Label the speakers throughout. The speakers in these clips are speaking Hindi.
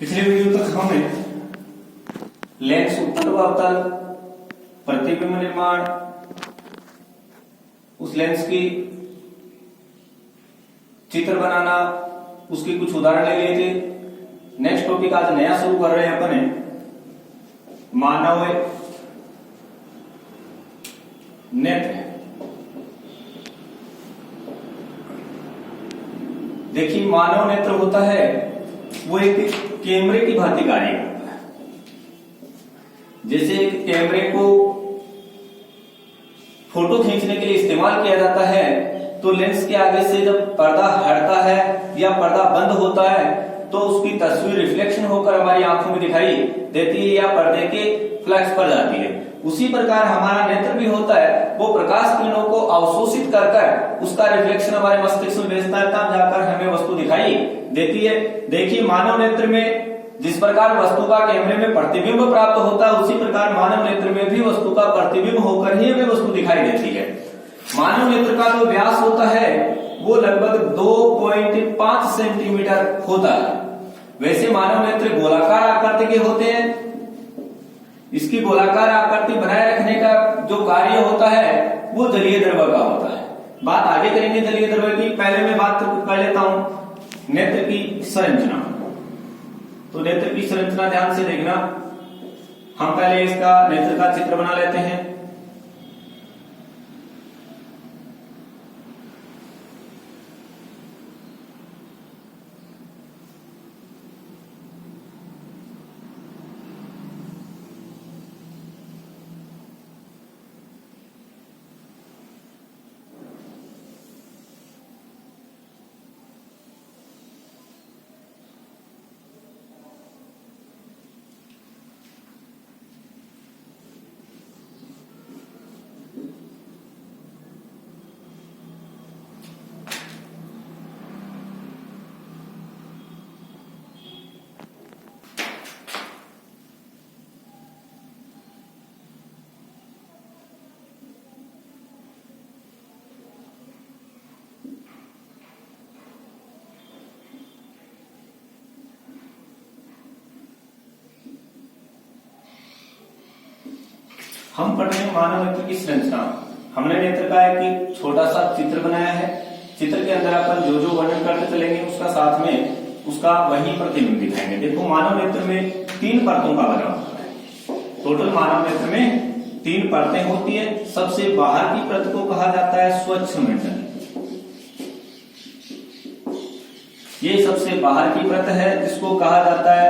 Speaker 1: पिछले वीडियो तक हमने लेंस उत्तल व अवतल, प्रतिबिंब निर्माण, उस लेंस की चित्र बनाना, उसके कुछ उदाहरण ले लिए थे। नेक्स्ट टॉपिक आज नया शुरू कर रहे हैं अपने मानव नेत्र। देखिए, मानव नेत्र होता है वो एक कैमरे की भांति कार्य करता है। जैसे एक कैमरे को फोटो खींचने के लिए इस्तेमाल किया जाता है, तो लेंस के आगे से जब पर्दा हटता है या पर्दा बंद होता है तो उसकी तस्वीर रिफ्लेक्शन होकर हमारी आंखों में दिखाई देती है या पर्दे के फ्लैक्स पर जाती है। उसी प्रकार हमारा नेत्र भी होता है, वो प्रकाश किरणों को अवशोषित कर उसका रिफ्लेक्शन हमारे मस्तिष्क में भेजता है, तब जाकर हमें वस्तु दिखाई देती है। देखिए, मानव नेत्र में जिस प्रकार वस्तु का कैमरे में प्रतिबिंब प्राप्त होता है, उसी प्रकार मानव नेत्र में भी वस्तु का प्रतिबिंब होकर ही हमें वस्तु दिखाई देती है। मानव नेत्र का जो व्यास होता है वो लगभग 2.5 सेंटीमीटर होता है। वैसे मानव नेत्र गोलाकार आकृति के होते हैं। इसकी गोलाकार आकृति बनाए रखने का जो कार्य होता है वो जलीय द्रव्य का होता है। बात आगे करेंगे जलीय द्रव्य की, पहले मैं बात कर लेता हूं नेत्र की संरचना। तो नेत्र की संरचना ध्यान से देखना। हम पहले इसका नेत्र का चित्र बना लेते हैं। हम पढ़ रहे हैं मानव नेत्र की संरचना। हमने नेत्र का एक छोटा सा चित्र बनाया है। चित्र के अंदर अपन जो जो वर्णन करते चलेंगे उसका साथ में उसका वही प्रतिबिंब दिखाएंगे। देखो, मानव नेत्र में 3 परतों का बना होता है। टोटल मानव नेत्र में 3 परतें होती है। सबसे बाहर की परत को कहा जाता है स्वच्छ मंडल। ये सबसे बाहर की परत है जिसको कहा जाता है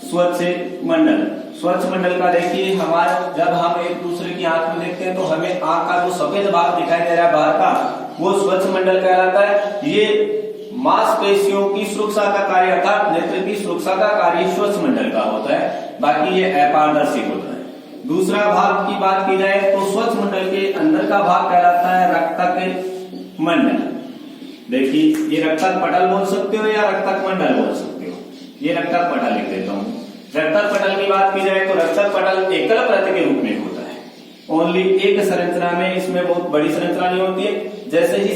Speaker 1: स्वच्छ मंडल। स्वच्छ मंडल का देखिए, हमारा जब हम एक दूसरे की आंख में देखते हैं तो हमें आंख का जो सफेद भाग दिखाई दे रहा है बाहर का, वो स्वच्छ मंडल कहलाता है। ये मांसपेशियों की सुरक्षा का कार्य अर्थात नेत्र की सुरक्षा का कार्य स्वच्छ मंडल का होता है। बाकी ये अपारदर्शी होता है। दूसरा भाग की बात की जाए तो स्वच्छ मंडल के अंदर का भाग कहलाता है रक्तक मंडल। देखिए, ये रक्तक पटल बोल सकते हो या रक्तक मंडल बोल सकते हो। ये रक्तक पटल लिख देता हूं। रक्तक पटल की बात की जाए तो रक्तक पटल एकल परत के रूप में होता है। ओनली एक संरचना में, इसमें बहुत बड़ी संरचना नहीं होती है। जैसे ही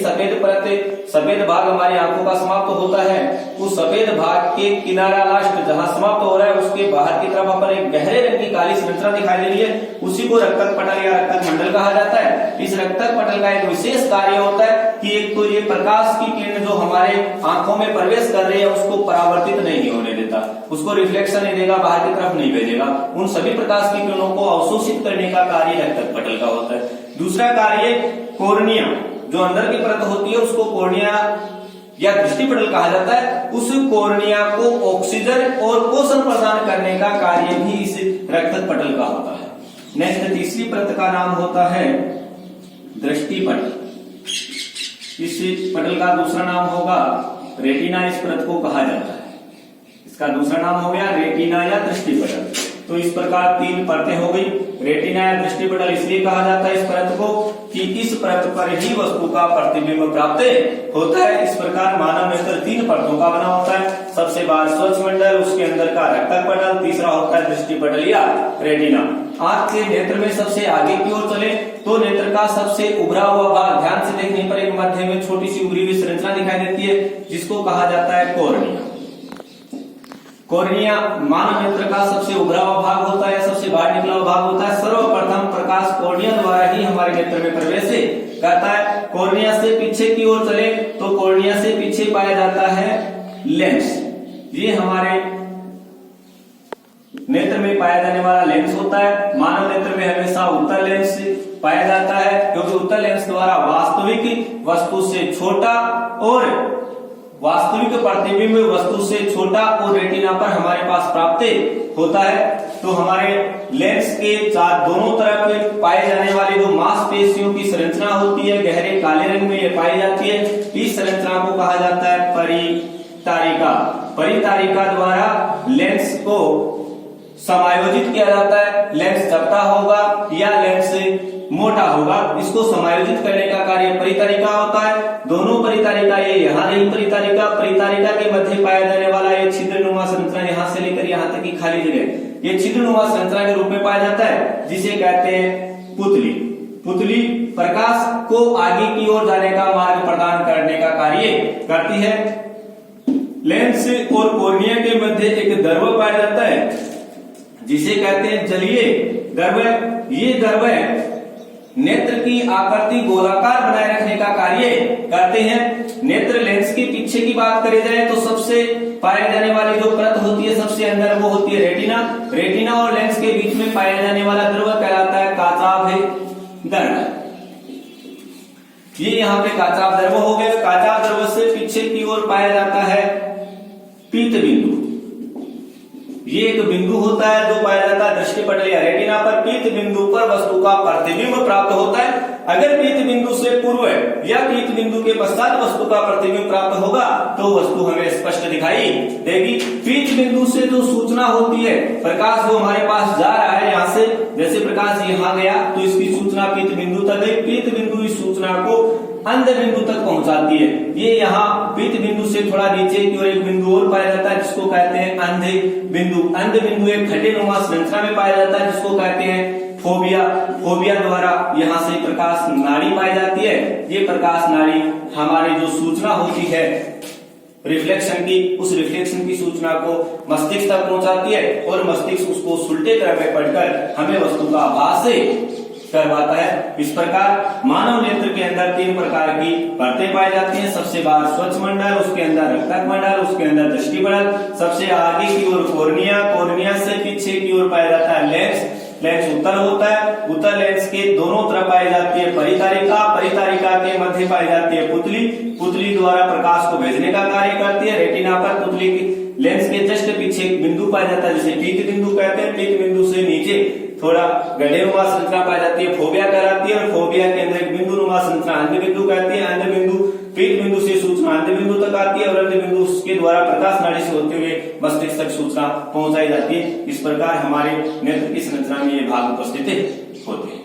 Speaker 1: सफेद भाग हमारी आंखों का समाप्त होता है, उस सफेद भाग के किनारा लास्ट जहां समाप्त हो रहा है उसके बाहर की तरफ पर एक गहरे रंग की काली संरचना दिखाई दे रही है, उसी को रक्तक पटल या रक्तक मंडल कहा जाता है। इस रक्तक पटल का एक विशेष कार्य होता है कि एक तो ये प्रकाश की किरण जो हमारे आंखों में प्रवेश कर रही है उसको परावर्तित नहीं होने देता, उसको रिफ्लेक्शन नहीं देगा, बाहर की तरफ नहीं भेजेगा। उन सभी प्रकाश की किरणों को अवशोषित करने का कार्य रक्तक पटल का होता है। दूसरा कार्य कॉर्निया, जो अंदर की परत होती है उसको कॉर्निया या दृष्टिपटल कहा जाता है। उस कॉर्निया को ऑक्सीजन और पोषण प्रदान करने का कार्य भी इस रक्तक पटल का होता है। नेक्स्ट, तीसरी परत का नाम होता है दृष्टिपटल। इस पटल का दूसरा नाम होगा रेटिना। इस परत को कहा जाता है, इसका दूसरा नाम हो गया रेटिना या दृष्टिपटल। तो इस प्रकार 3 परतें हो गई। रेटिना या दृष्टिपटल इसलिए कहा जाता है इस परत को कि इस परत पर ही वस्तु का प्रतिबिंब प्राप्त होता है। इस प्रकार मानव नेत्र 3 परतों का बना होता है। सबसे बाहर स्वच्छ मंडल, उसके अंदर का रक्तक पटल, तीसरा होता है दृष्टिपटल या रेटिना। आंख के नेत्र में सबसे आगे की ओर चले तो नेत्र का सबसे उभरा हुआ भाग, ध्यान से देखने पर एक मध्य में छोटी सी उभरी हुई संरचना दिखाई देती है जिसको कहा जाता है कॉर्निया। कॉर्निया मानव नेत्र का सबसे उभरा हुआ भाग होता है, सबसे बाहर निकला हुआ भाग होता है। सर्वप्रथम प्रकाश कॉर्निया द्वारा ही हमारे नेत्र में प्रवेश करता है। कॉर्निया से पीछे की ओर चले तो कॉर्निया से पीछे पाया जाता है लेंस। ये हमारे नेत्र में पाया जाने वाला लेंस होता है। मानव नेत्र में हमेशा उत्तल लेंस पाया जाता है, क्योंकि उत्तल लेंस द्वारा वास्तविक वस्तु से छोटा और वास्तविक प्रतिबिंब वस्तु से छोटा और रेटिना पर हमारे पास प्राप्त होता है। तो हमारे लेंस के दोनों तरफ पाए जाने वाली जो मांसपेशियों की संरचना होती है गहरे काले रंग में ये पाई जाती है। इस संरचना को कहा जाता है परितारिका। परितारिका द्वारा लेंस को समायोजित किया जाता है। लेंस चपटा होगा या लेंस मोटा होगा, इसको समायोजित करने का कार्य परितारिका होता है। दोनों परितारिका, ये यहाँ रही परितारिका, परितारिका के मध्य पाया जाने वाला ये छिद्रनुमा संरचना यहाँ से लेकर यहाँ तक की खाली जगह ये छिद्रनुमा संरचना के रूप में पाया जाता है, जिसे कहते हैं पुतली। पुतली प्रकाश को आगे की ओर जाने का मार्ग प्रदान करने का कार्य करती है। लेंस और कॉर्निया के मध्य एक द्रव पाया जाता है, जिसे कहते हैं जलीय द्रव। ये द्रव नेत्र की आकृति गोलाकार बनाए रखने का कार्य करते हैं। नेत्र लेंस के पीछे की बात करी जाए तो सबसे पाए जाने वाली जो परत होती है सबसे अंदर, वो होती है रेटिना। रेटिना और लेंस के बीच में पाया जाने वाला द्रव कहलाता है काचाभ द्रव। ये यहाँ पे काचाभ द्रव हो गए। काचाभ द्रव से पीछे की ओर पाया जाता है पीत बिंदु। ये एक बिंदु होता है जो पाया जाता है दृष्टिपटल या रेटिना पर। पीत बिंदु पर वस्तु का प्रतिबिंब प्राप्त होता है। अगर पीत बिंदु से पूर्व या पीत बिंदु के पश्चात वस्तु का प्रतिबिंब प्राप्त होगा तो वस्तु हमें स्पष्ट दिखाई देगी। पीत बिंदु से जो सूचना होती है, प्रकाश जो हमारे पास जा रहा है यहाँ से, जैसे प्रकाश यहाँ गया तो इसकी सूचना पीत बिंदु तक गई। पीत बिंदु इस सूचना को अंध बिंदु तक पहुंचाती है। ये यहाँ पीत बिंदु से थोड़ा नीचे की ओर एक बिंदु और पाया जाता है, जिसको कहते हैं अंध बिंदु। अंध बिंदु एक खड्डेनुमा संरचना में पाया जाता है, जिसको कहते हैं फोबिया। फोबिया द्वारा यहाँ से प्रकाश नाड़ी पाई जाती है। ये प्रकाश नाड़ी हमारी जो सूचना होती है रिफ्लेक्शन की, उस रिफ्लेक्शन की सूचना को मस्तिष्क तक पहुंचाती है और मस्तिष्क उसको उल्टे क्रम में पढ़कर हमें वस्तु का आभास करवाता है। इस प्रकार मानव नेत्र के अंदर 3 प्रकार की परतें पाई जाती हैं। सबसे बाहर स्वच्छ मंडल, उसके अंदर रक्तक मंडल, उसके अंदर दृष्टिपटल, सबसे आगे की ओर कॉर्निया, कॉर्निया से पीछे की ओर पाया जाता है लेंस। लेंस उत्तल होता है। उत्तल लेंस के दोनों तरफ पाई जाती है परितारिका। परितारिका के मध्य पाई जाती है पुतली। पुतली द्वारा प्रकाश को भेजने का कार्य करती है। रेटिना पर पुतली की लेंस के जस्ट पीछे एक बिंदु पाया जाता है, जिसे पीत बिंदु कहते हैं। पीत बिंदु से नीचे थोड़ा गड्ढेनुमा संरचना पाई जाती है, फोबिया कहलाती है। और फोबिया के अंदर एक बिंदु नुमा संरचना अंध बिंदु कहती है। अंध बिंदु पीत बिंदु से सूचना अंध बिंदु तक आती है और अंध बिंदु के द्वारा प्रकाश नाड़ी से होते हुए मस्तिष्क तक सूचना पहुंचाई जाती है। इस प्रकार हमारे नेत्र की संरचना में ये भाग उपस्थित होते हैं।